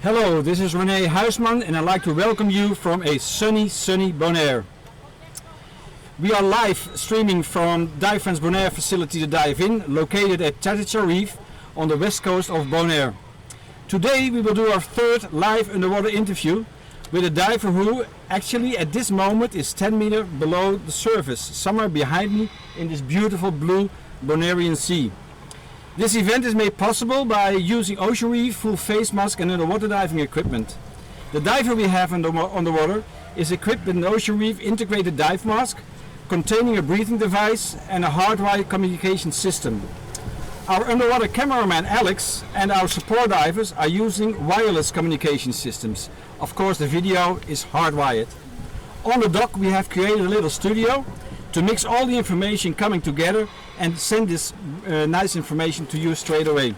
Hello, this is René Huisman and I'd like to welcome you from a sunny Bonaire. We are live streaming from Dive Friends Bonaire facility to dive in, located at REEF on the west coast of Bonaire. Today we will do our third live underwater interview with a diver who actually at this moment is 10 meters below the surface, somewhere behind me in this beautiful blue Bonairean sea. This event is made possible by using ocean reef, full face mask and underwater diving equipment. The diver we have on the water is equipped with an ocean reef integrated dive mask containing a breathing device and a hardwired communication system. Our underwater cameraman Alex and our support divers are using wireless communication systems. Of course the video is hardwired. On the dock we have created a little studio to mix all the information coming together and send this nice information to you straight away.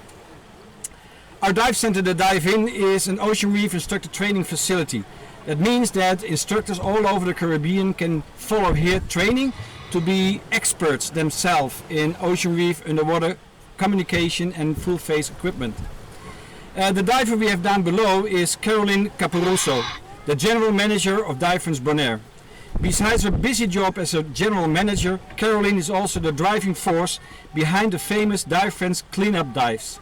Our dive center, the Dive In, is an ocean reef instructor training facility. That means that instructors all over the Caribbean can follow here training to be experts themselves in ocean reef, underwater communication and full face equipment. The diver we have down below is Carolyn Caporusso, the general manager of Dive Friends Bonaire. Besides her busy job as a general manager, Carolyn is also the driving force behind the famous Dive Friends cleanup dives,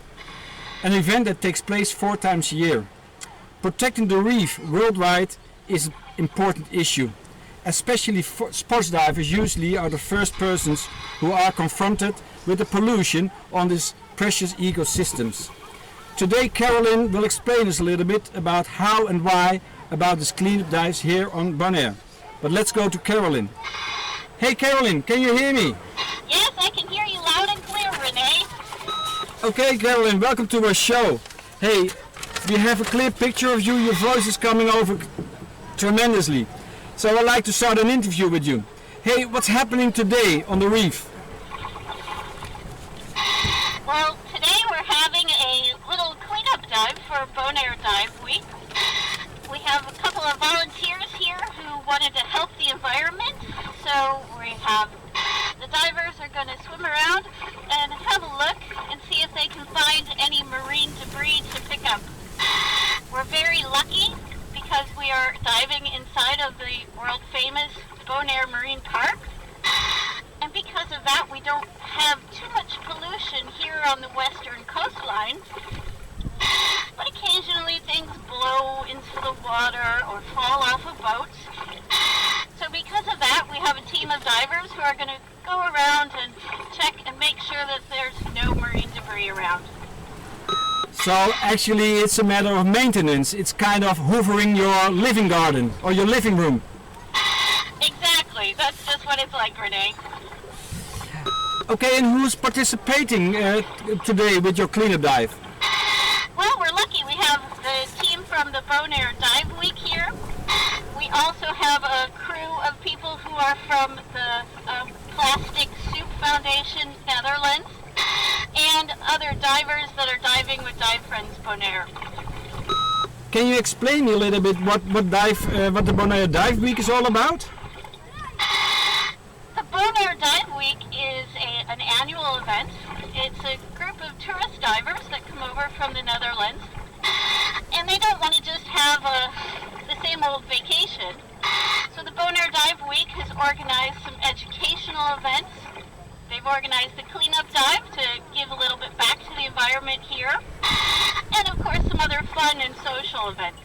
an event that takes place 4 times a year. Protecting the reef worldwide is an important issue. Especially sports divers usually are the first persons who are confronted with the pollution on these precious ecosystems. Today Carolyn will explain us a little bit about how and why about these cleanup dives here on Bonaire. But let's go to Carolyn. Hey Carolyn, can you hear me? Yes, I can hear you loud and clear, Renee. Okay Carolyn, welcome to our show. Hey, we have a clear picture of you, your voice is coming over tremendously. So I'd like to start an interview with you. Hey, what's happening today on the reef? Well, today we're having a little cleanup dive for Bonaire Dive Week. We have a couple of volunteers here who wanted to help the environment. So we have the divers are going to swim around and have a look and see if they can find any marine debris to pick up. We're very lucky because we are diving inside of the world famous Bonaire Marine Park. And because of that, we don't have too much pollution here on the western coastline. But occasionally things blow into the water or fall off of boats. So because of that, we have a team of divers who are going to go around and check and make sure that there's no marine debris around. So actually it's a matter of maintenance. It's kind of hoovering your living garden or your living room. Exactly. That's just what it's like, Renee. Okay, and who's participating today with your cleanup dive? Well, we're lucky. We have the team from the Bonaire Dive Week here. We also have a crew of people who are from the Plastic Soup Foundation, Netherlands, and other divers that are diving with Dive Friends Bonaire. Can you explain me a little bit what the Bonaire Dive Week is all about? The Bonaire Dive Week is an annual event. It's a group of tourist divers that come over from the Netherlands, and they don't want to just have the same old vacation. So the Bonaire Dive Week has organized some educational events. They've organized the cleanup dive to give a little bit back to the environment here, and of course some other fun and social events.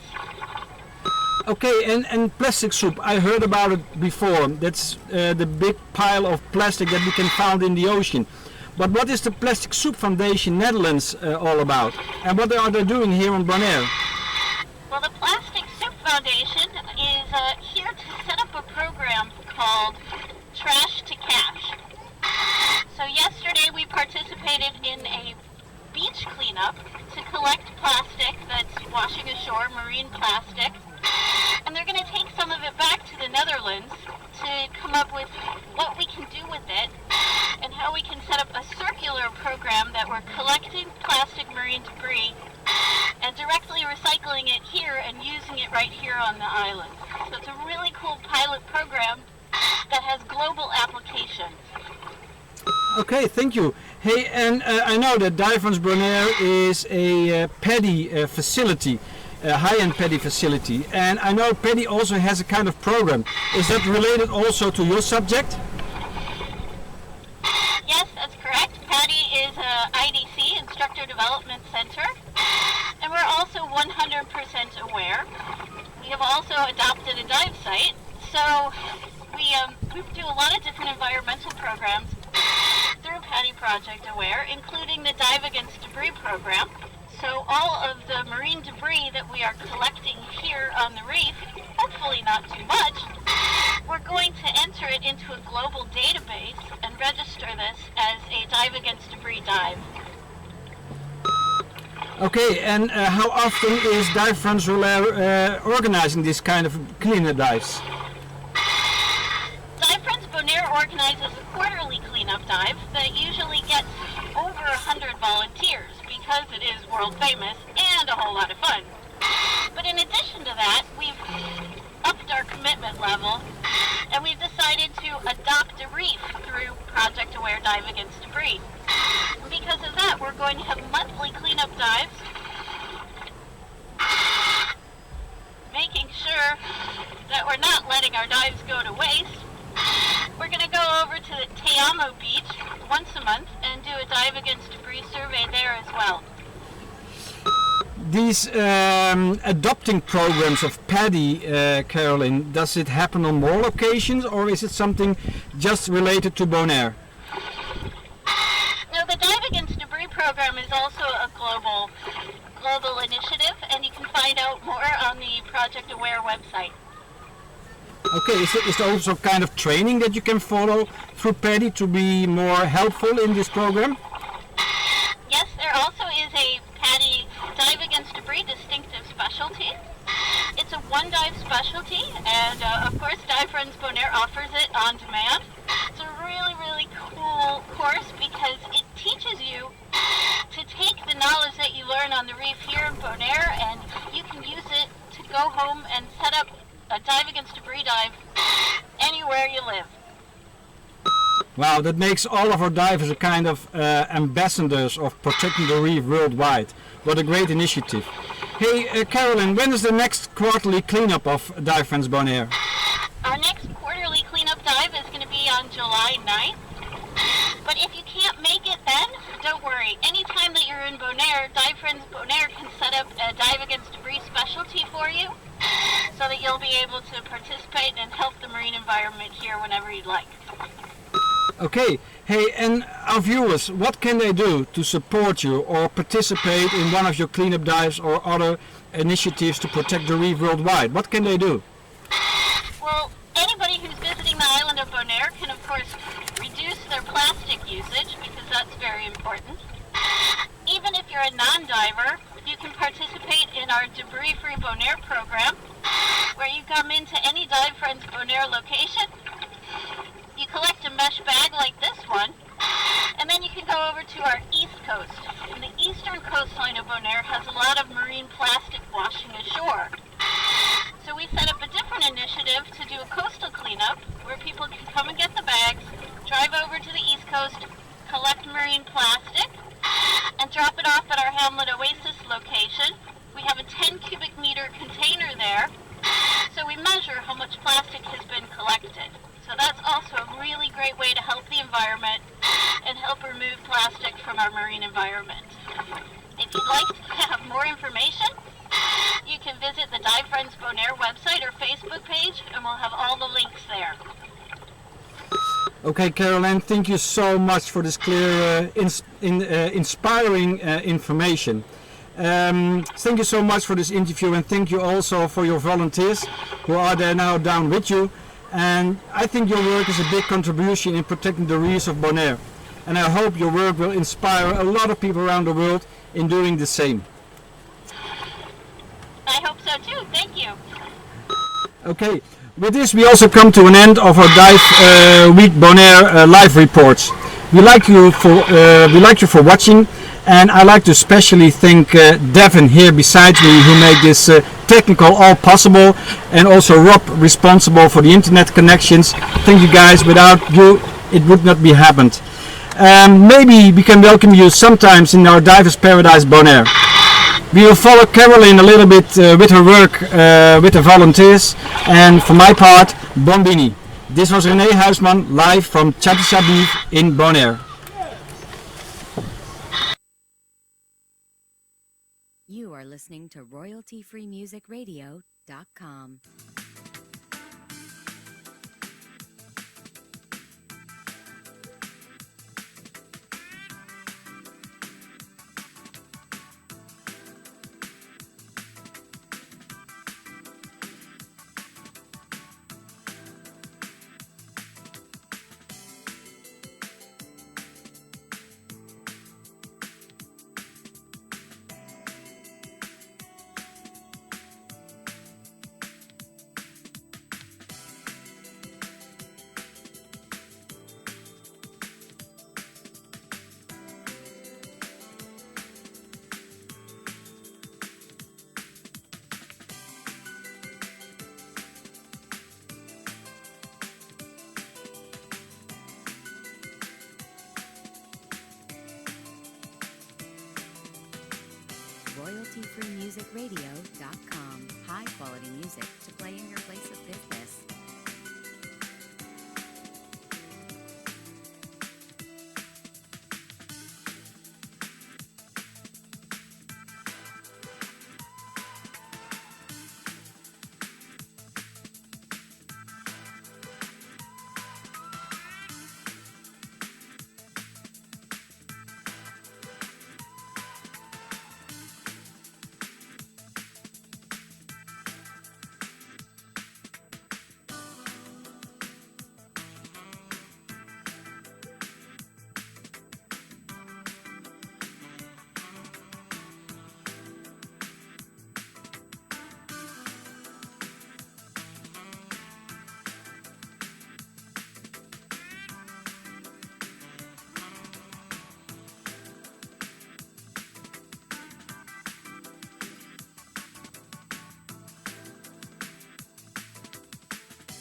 Okay, and plastic soup, I heard about it before. That's the big pile of plastic that we can find in the ocean. But what is the Plastic Soup Foundation Netherlands all about? And what are they doing here on Bonaire? Well, the Plastic Soup Foundation is here to set up a program called Trash to Cash. So yesterday we participated in a beach cleanup to collect plastic that's washing ashore, marine plastic. And they're going to take some of it back to the Netherlands to come up with what we can do with it and how we can set up a circular program that we're collecting plastic marine debris and directly recycling it here and using it right here on the island. So it's a really cool pilot program that has global applications. Okay, thank you. Hey, and I know that Dive Friends Bonaire is a paddy facility. high-end PADI facility, and I know PADI also has a kind of program. Is that related also to your subject? Yes, that's correct. PADI is a IDC, Instructor Development Center, and we're also 100% aware. We have also adopted a dive site, so we do a lot of different environmental programs through PADI Project Aware, including the Dive Against Debris program. So all of the marine debris that we are collecting here on the reef, hopefully not too much, we're going to enter it into a global database and register this as a Dive Against Debris dive. Okay, and how often is Dive France Roulaire organizing this kind of cleanup dives? Dive France Bonaire organizes a quarterly cleanup dive that usually gets over 100 volunteers because it is world famous and a whole lot of fun. But in addition to that, we've upped our commitment level and we've decided to adopt a REEF through Project Aware Dive Against Debris. And because of that, we're going to have monthly cleanup dives, making sure that we're not letting our dives go to waste. We're going to go over to the Te Amo beach once a month and do a Dive Against Debris survey there as well. These adopting programs of PADI, Carolyn, does it happen on more locations or is it something just related to Bonaire? No, the Dive Against Debris program is also a global initiative, and you can find out more on the Project Aware website. Okay, is there also kind of training that you can follow through PADI to be more helpful in this program? Yes, there also is a PADI Dive Against Debris distinctive specialty. It's a one dive specialty, and of course Dive France Bonaire offers it on demand. It's a really cool course because it teaches you to take the knowledge that you learn on the reef here in Bonaire and you can use it to go home and set up a Dive Against Debris dive anywhere you live. Wow, that makes all of our divers a kind of ambassadors of protecting the reef worldwide. What a great initiative. Hey Carolyn, when is the next quarterly cleanup of Dive France Bonaire? Our next quarterly cleanup dive is going to be on July 9th. But if you can't make it then, don't worry. Anytime that you're in Bonaire, Dive France Bonaire can set up a Dive Against Debris specialty for you so that you'll be able to participate and help the marine environment here whenever you'd like. Okay, hey, and our viewers, what can they do to support you or participate in one of your cleanup dives or other initiatives to protect the reef worldwide? What can they do? Well, anybody who's visiting the island of Bonaire can, of course, reduce their plastic usage because that's very important. Even if you're a non-diver, you can participate in our Debris-Free Bonaire program, where you come into any Dive France Bonaire location, you collect a mesh bag like this one, and then you can go over to our east coast. And the eastern coastline of Bonaire has a lot of marine plastic washing ashore. So we set up a different initiative to do a coastal cleanup, where people can come and get the bags, drive over to the east coast, collect marine plastic, and drop it off at our Hamlet Oasis location. We have a 10 cubic meter container there, so we measure how much plastic has been collected. So that's also a really great way to help the environment and help remove plastic from our marine environment. If you'd like to have more information, you can visit the Dive France Bonaire website or Facebook page, and we'll have all the links there. Okay, Carolyn, thank you so much for this clear, inspiring information. Thank you so much for this interview, and thank you also for your volunteers who are there now down with you. And I think your work is a big contribution in protecting the reefs of Bonaire. And I hope your work will inspire a lot of people around the world in doing the same. I hope so too. Thank you. Okay. With this, we also come to an end of our Dive Week Bonaire live reports. We like you for watching, and I like to especially thank Devin here beside me, who made this technical all possible, and also Rob, responsible for the internet connections. Thank you guys. Without you, it would not be happened. Maybe we can welcome you sometimes in our Divers Paradise Bonaire. We will follow Carolyn a little bit with her work with the volunteers, and for my part, Bombini. This was René Huisman live from Chattisabib in Bonaire. You are listening to royaltyfreemusicradio.com. royaltyfreemusicradio.com. High quality music to play in your place of business.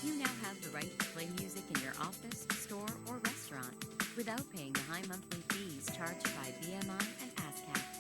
You now have the right to play music in your office, store, or restaurant without paying the high monthly fees charged by BMI and ASCAP.